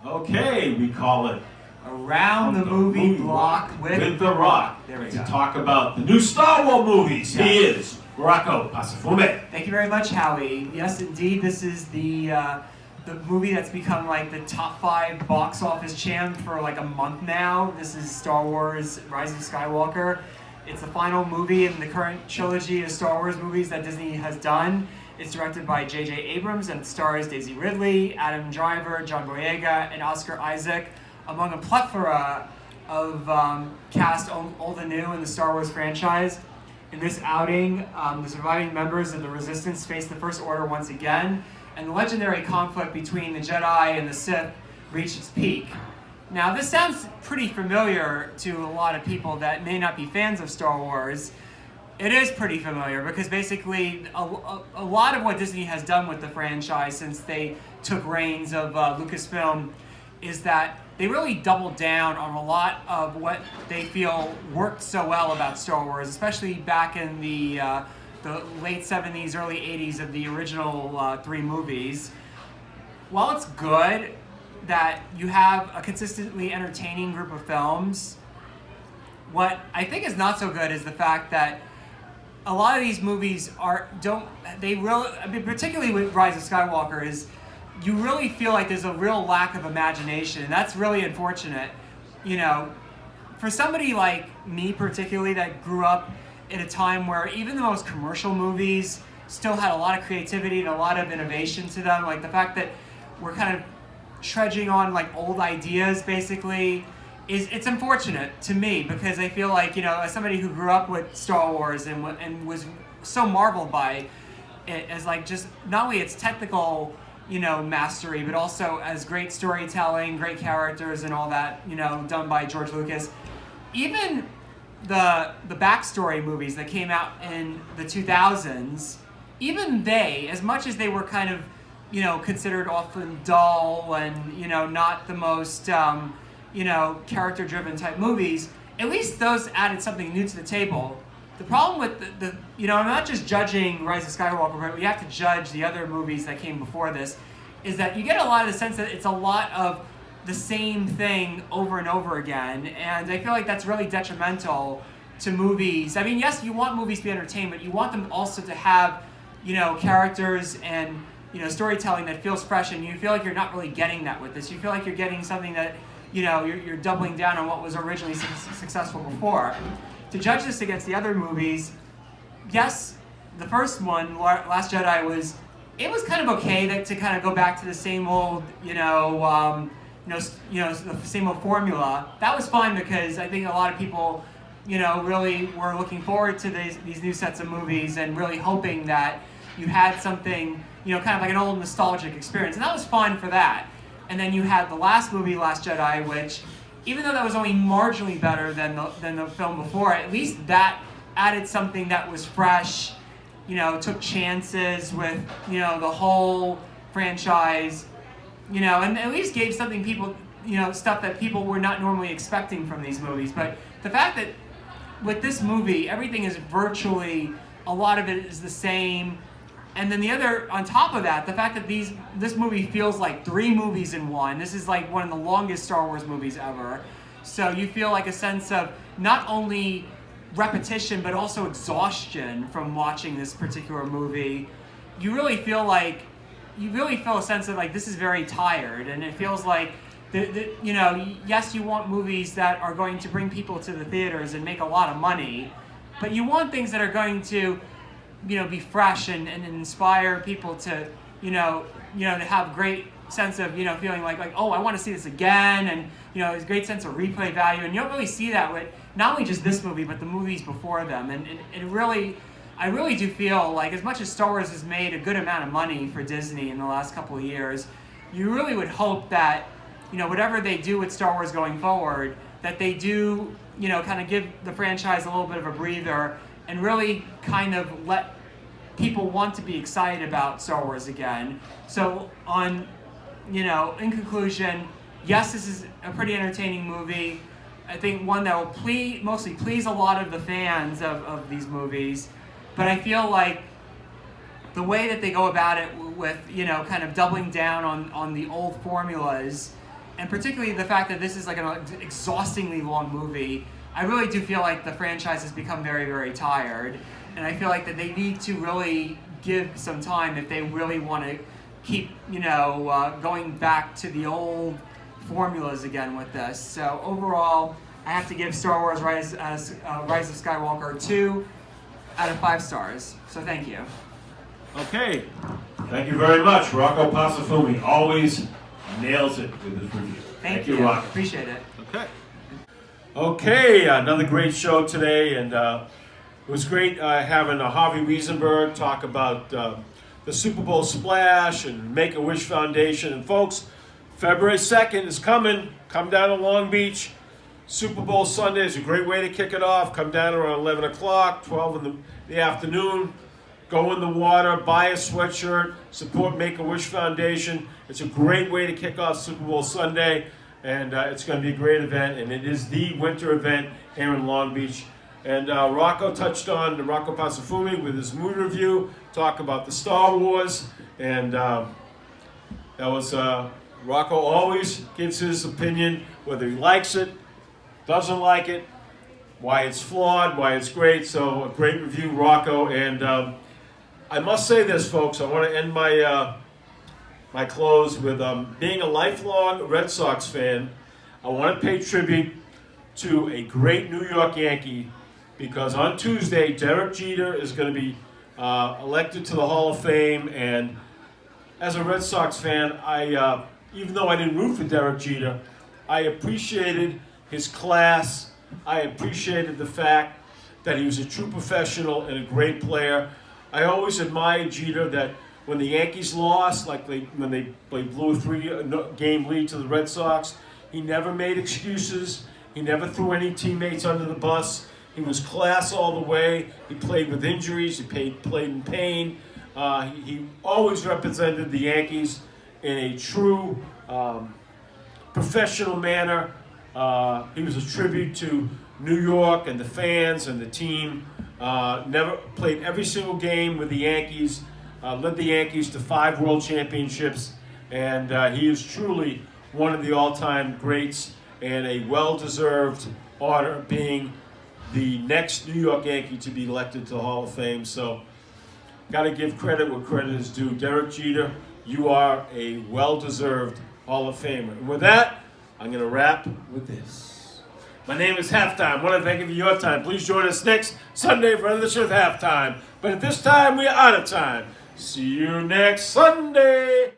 Okay, we call it Around the movie block with The Rock. There we to go. talk about the new Star Wars movies. Yes. He is Rocco Pasafume. Thank you very much, Howie. Yes, indeed, this is the movie that's become like the top 5 box office champ for like a month now. This is Star Wars: Rise of Skywalker. It's the final movie in the current trilogy of Star Wars movies that Disney has done. It's directed by J.J. Abrams and it stars Daisy Ridley, Adam Driver, John Boyega, and Oscar Isaac, among a plethora of cast old and new in the Star Wars franchise. In this outing, the surviving members of the Resistance face the First Order once again, and the legendary conflict between the Jedi and the Sith reached its peak. Now, this sounds pretty familiar to a lot of people that may not be fans of Star Wars. It is pretty familiar because basically a lot of what Disney has done with the franchise since they took reins of Lucasfilm is that they really doubled down on a lot of what they feel worked so well about Star Wars, especially back in the late 70s, early 80s of the original 3 movies. While it's good that you have a consistently entertaining group of films, what I think is not so good is the fact that a lot of these movies particularly with Rise of Skywalker, is you really feel like there's a real lack of imagination, and that's really unfortunate. You know, for somebody like me particularly that grew up in a time where even the most commercial movies still had a lot of creativity and a lot of innovation to them, like the fact that we're kind of trudging on like old ideas basically, it's unfortunate to me because I feel like, you know, as somebody who grew up with Star Wars and was so marveled by it as like just not only its technical, you know, mastery, but also as great storytelling, great characters and all that, you know, done by George Lucas. Even the backstory movies that came out in the 2000s, even they, as much as they were kind of, you know, considered often dull and, you know, not the most you know, character-driven type movies, at least those added something new to the table. The problem with the you know, I'm not just judging Rise of Skywalker, but we have to judge the other movies that came before this, is that you get a lot of the sense that it's a lot of the same thing over and over again, and I feel like that's really detrimental to movies. I mean, yes, you want movies to be entertained, but you want them also to have, you know, characters and, you know, storytelling that feels fresh, and you feel like you're not really getting that with this. You feel like you're getting something that, you know, you're doubling down on what was originally successful before. To judge this against the other movies, yes, the first one, Last Jedi, was kind of okay to kind of go back to the same old, the same old formula. That was fine because I think a lot of people, you know, really were looking forward to these new sets of movies and really hoping that you had something, you know, kind of like an old nostalgic experience, and that was fine for that. And then you had the last movie, Last Jedi, which, even though that was only marginally better than the film before, at least that added something that was fresh, you know, took chances with, you know, the whole franchise, you know, and at least gave something people, you know, stuff that people were not normally expecting from these movies. But the fact that with this movie, everything is virtually, a lot of it is the same. And then the other, on top of that, the fact that this movie feels like 3 movies in one. This is like one of the longest Star Wars movies ever. So you feel like a sense of not only repetition, but also exhaustion from watching this particular movie. You really feel a sense of like, this is very tired. And it feels like, you know, yes, you want movies that are going to bring people to the theaters and make a lot of money, but you want things that are going to, you know, be fresh and inspire people to, you know, to have great sense of, you know, feeling like, oh, I want to see this again, and, you know, there's a great sense of replay value, and you don't really see that with not only just this movie, but the movies before them, and I really do feel like, as much as Star Wars has made a good amount of money for Disney in the last couple of years, you really would hope that, you know, whatever they do with Star Wars going forward, that they do, you know, kind of give the franchise a little bit of a breather and really kind of let people want to be excited about Star Wars again. So in conclusion, yes, this is a pretty entertaining movie. I think one that will mostly please a lot of the fans of these movies. But I feel like the way that they go about it with, you know, kind of doubling down on the old formulas and particularly the fact that this is like an exhaustingly long movie, I really do feel like the franchise has become very, very tired, and I feel like that they need to really give some time if they really want to keep, going back to the old formulas again with this. So overall, I have to give Star Wars Rise of Skywalker 2 out of 5 stars. So thank you. Okay. Thank you very much. Rocco Pasafumi always nails it with his review. Thank you. Rocco. Appreciate it. Okay. Okay, another great show today, and it was great having Harvey Wiesenberg talk about the Super Bowl splash and Make-A-Wish Foundation. And folks, February 2nd is coming. Come down to Long Beach. Super Bowl Sunday is a great way to kick it off. Come down around 11 o'clock, 12 in the afternoon. Go in the water, buy a sweatshirt, support Make-A-Wish Foundation. It's a great way to kick off Super Bowl Sunday, and it's going to be a great event, and it is the winter event here in Long Beach. And Rocco touched on Rocco Pasafumi with his movie review, talk about the Star Wars, and that was Rocco always gives his opinion, whether he likes it, doesn't like it, why it's flawed, why it's great. So a great review, Rocco. And I must say this, folks. I want to end my close with being a lifelong Red Sox fan. I want to pay tribute to a great New York Yankee, because on Tuesday, Derek Jeter is going to be elected to the Hall of Fame. And as a Red Sox fan, I even though I didn't root for Derek Jeter, I appreciated his class. I appreciated the fact that he was a true professional and a great player. I always admired Jeter that when the Yankees lost, like when they blew a 3-game lead to the Red Sox, he never made excuses. He never threw any teammates under the bus. He was class all the way. He played with injuries. He played in pain. He always represented the Yankees in a true professional manner. He was a tribute to New York and the fans and the team. Never played every single game with the Yankees. Led the Yankees to 5 World Championships, and he is truly one of the all-time greats, and a well-deserved honor being the next New York Yankee to be elected to the Hall of Fame. So, got to give credit where credit is due. Derek Jeter, you are a well-deserved Hall of Famer. And with that, I'm going to wrap with this. My name is Halftime. I want to thank you for your time. Please join us next Sunday for another show of Halftime. But at this time, we are out of time. See you next Sunday.